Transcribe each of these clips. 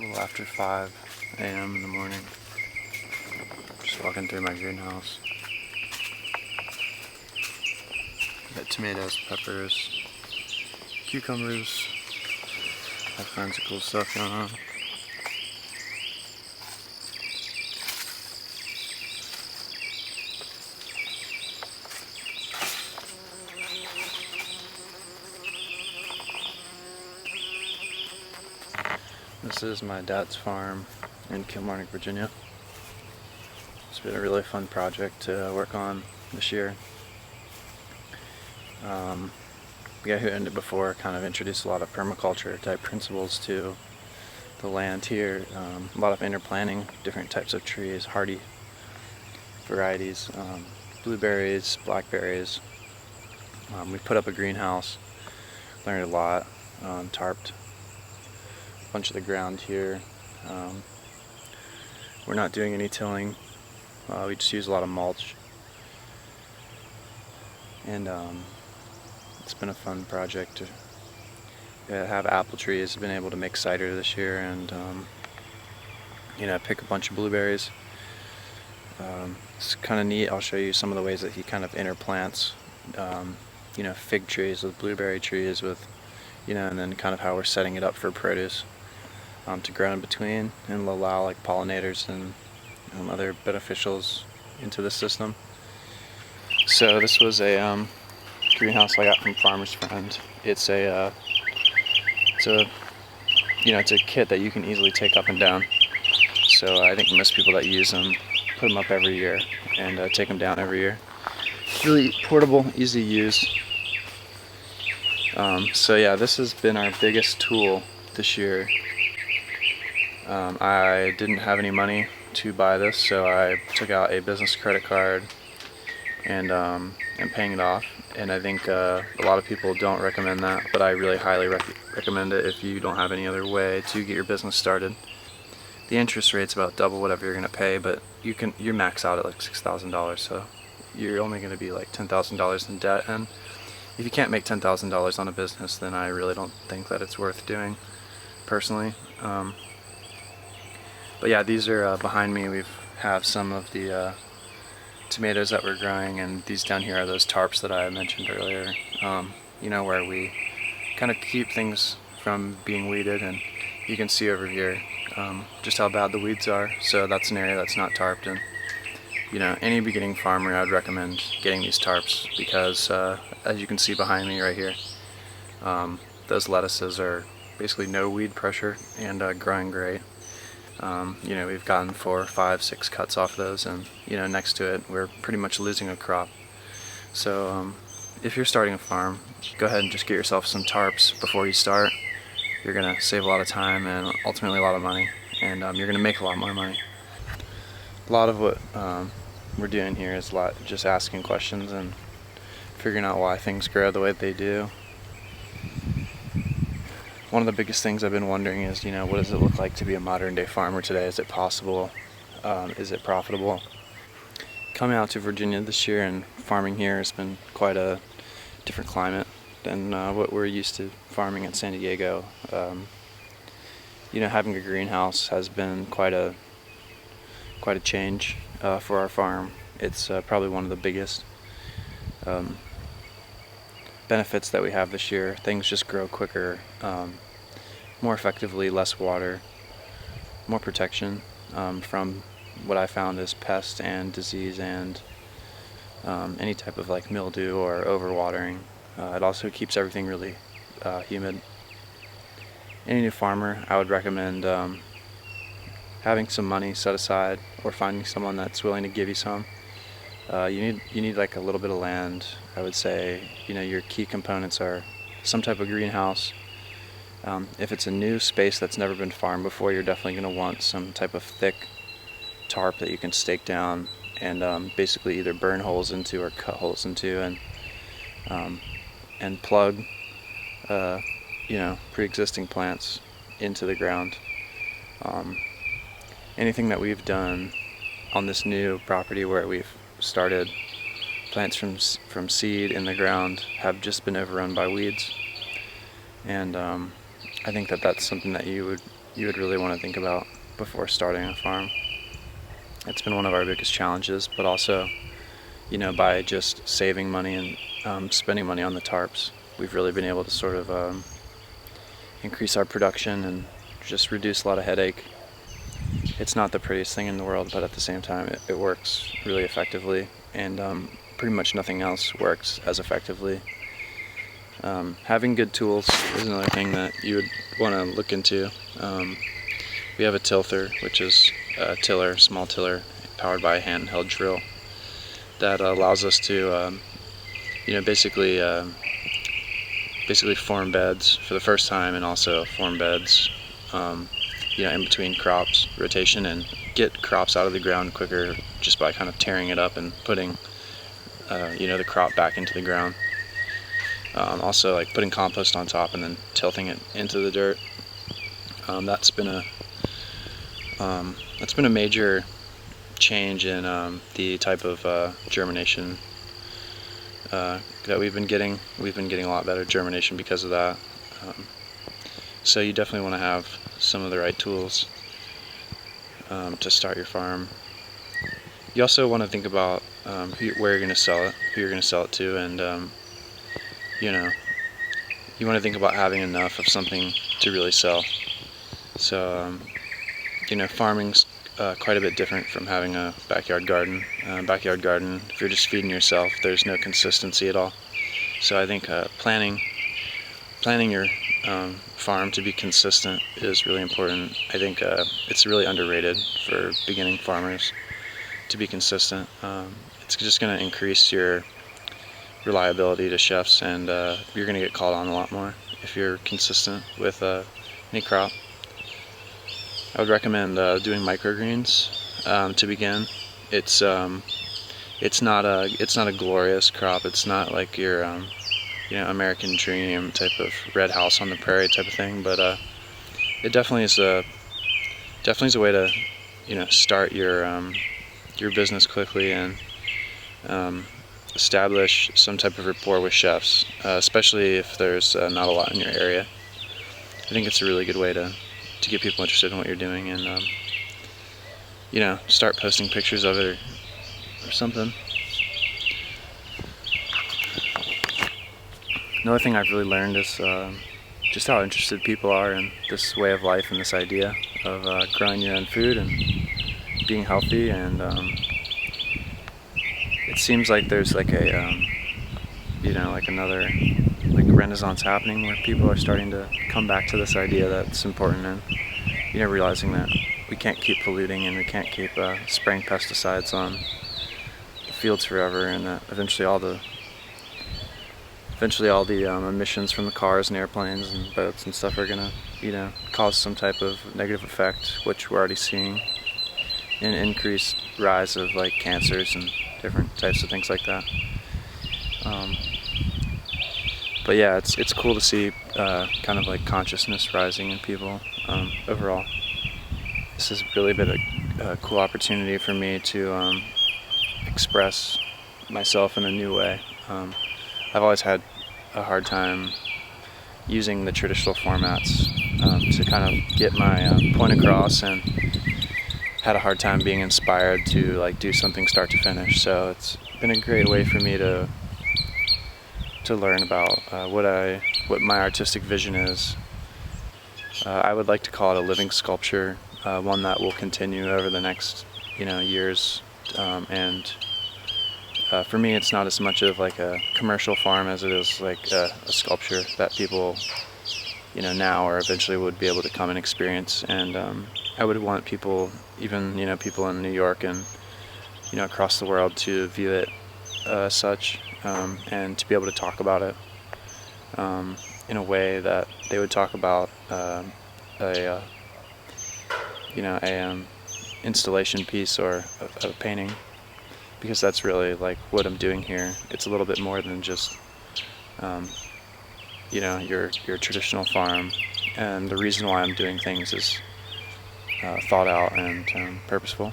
little after 5 a.m. in the morning. Just walking through my greenhouse. Got tomatoes, peppers, cucumbers, all kinds of cool stuff going on. This is my dad's farm in Kilmarnock, Virginia. It's been a really fun project to work on this year. The guy who owned it before kind of introduced a lot of permaculture type principles to the land here. A lot of interplanting, different types of trees, hardy varieties, blueberries, blackberries. We put up a greenhouse, learned a lot, tarped a bunch of the ground here. We're not doing any tilling. We just use a lot of mulch. And it's been a fun project to have apple trees. I've been able to make cider this year and pick a bunch of blueberries. It's kind of neat. I'll show you some of the ways that he kind of interplants fig trees with blueberry trees with and then kind of how we're setting it up for produce to grow in between and allow like pollinators and other beneficials into the system. So this was a greenhouse I got from Farmer's Friend. It's a kit that you can easily take up and down. So I think most people that use them put them up every year and take them down every year. Really portable, easy to use. So yeah, this has been our biggest tool this year. I didn't have any money to buy this, so I took out a business credit card and paying it off. And I think a lot of people don't recommend that, but I really highly recommend it if you don't have any other way to get your business started. The interest rate's about double whatever you're gonna pay, but you're max out at like $6,000, so you're only gonna be like $10,000 in debt. And if you can't make $10,000 on a business, then I really don't think that it's worth doing, personally. But yeah, these are behind me. We have some of the tomatoes that we're growing, and these down here are those tarps that I mentioned earlier. Where we kind of keep things from being weeded, and you can see over here just how bad the weeds are. So that's an area that's not tarped, and any beginning farmer, I'd recommend getting these tarps because as you can see behind me right here, those lettuces are basically no weed pressure and growing great. We've gotten 4, 5, 6 cuts off those, and next to it we're pretty much losing a crop. So if you're starting a farm, go ahead and just get yourself some tarps before you start. You're gonna save a lot of time and ultimately a lot of money, and you're gonna make a lot more money. A lot of what we're doing here is just asking questions and figuring out why things grow the way they do. One of the biggest things I've been wondering is, what does it look like to be a modern day farmer today? Is it possible? Is it profitable? Coming out to Virginia this year and farming here has been quite a different climate than what we're used to farming in San Diego. Having a greenhouse has been quite a change for our farm. It's probably one of the biggest benefits that we have this year. Things just grow quicker, more effectively, less water, more protection from what I found is pest and disease and any type of like mildew or overwatering. It also keeps everything really humid. Any new farmer, I would recommend having some money set aside or finding someone that's willing to give you some. You need like a little bit of land. I would say your key components are some type of greenhouse. If it's a new space that's never been farmed before, you're definitely going to want some type of thick tarp that you can stake down and basically either burn holes into or cut holes into and plug pre-existing plants into the ground. Anything that we've done on this new property where we've started plants from seed in the ground have just been overrun by weeds, and I think that that's something that you would you would really want to think about before starting a farm. It's been one of our biggest challenges, but also, by just saving money and spending money on the tarps, we've really been able to sort of increase our production and just reduce a lot of headache. It's not the prettiest thing in the world, but at the same time it works really effectively, and pretty much nothing else works as effectively. Having good tools is another thing that you would want to look into. We have a tilther, which is a tiller, small tiller, powered by a handheld drill that allows us to basically form beds for the first time, and also form beds in between crops rotation, and get crops out of the ground quicker just by kind of tearing it up and putting the crop back into the ground. Also, like putting compost on top and then tilting it into the dirt. That's been a major change in the type of germination that we've been getting. We've been getting a lot better germination because of that. So you definitely want to have some of the right tools to start your farm. You also want to think about where you're going to sell it, who you're going to sell it to, and you want to think about having enough of something to really sell. So farming's quite a bit different from having a backyard garden. Backyard garden, if you're just feeding yourself, there's no consistency at all. So I think planning your farm to be consistent is really important. I think it's really underrated for beginning farmers to be consistent. It's just going to increase your reliability to chefs, and you're going to get called on a lot more if you're consistent with any crop. I would recommend doing microgreens to begin. It's not a glorious crop. It's not like your American dream type of red house on the prairie type of thing, but it definitely is a way to start your business quickly and establish some type of rapport with chefs, especially if there's not a lot in your area. I think it's a really good way to get people interested in what you're doing, and start posting pictures of it or something. Another thing I've really learned is just how interested people are in this way of life and this idea of growing your own food and being healthy, and it seems like there's like a another renaissance happening where people are starting to come back to this idea that's important, and realizing that we can't keep polluting and we can't keep spraying pesticides on the fields forever, and that eventually all the emissions from the cars and airplanes and boats and stuff are gonna cause some type of negative effect, which we're already seeing, an increased rise of like cancers and different types of things like that. But yeah, it's cool to see kind of like consciousness rising in people overall. This has really been a cool opportunity for me to express myself in a new way. I've always had a hard time using the traditional formats to kind of get my point across, and had a hard time being inspired to like do something start to finish. So it's been a great way for me to learn about what my artistic vision is. I would like to call it a living sculpture, one that will continue over the next years, and for me it's not as much of like a commercial farm as it is like a sculpture that people now or eventually would be able to come and experience. And I would want people, even people in New York and across the world, to view it such, and to be able to talk about it in a way that they would talk about a installation piece or a painting, because that's really like what I'm doing here. It's a little bit more than just your traditional farm, and the reason why I'm doing things is thought out and purposeful.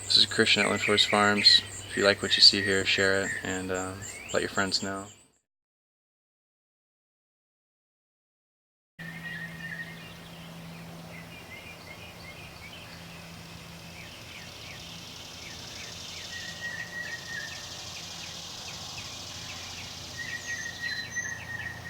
This is Christian at Forest Farms. If you like what you see here, share it, and let your friends know.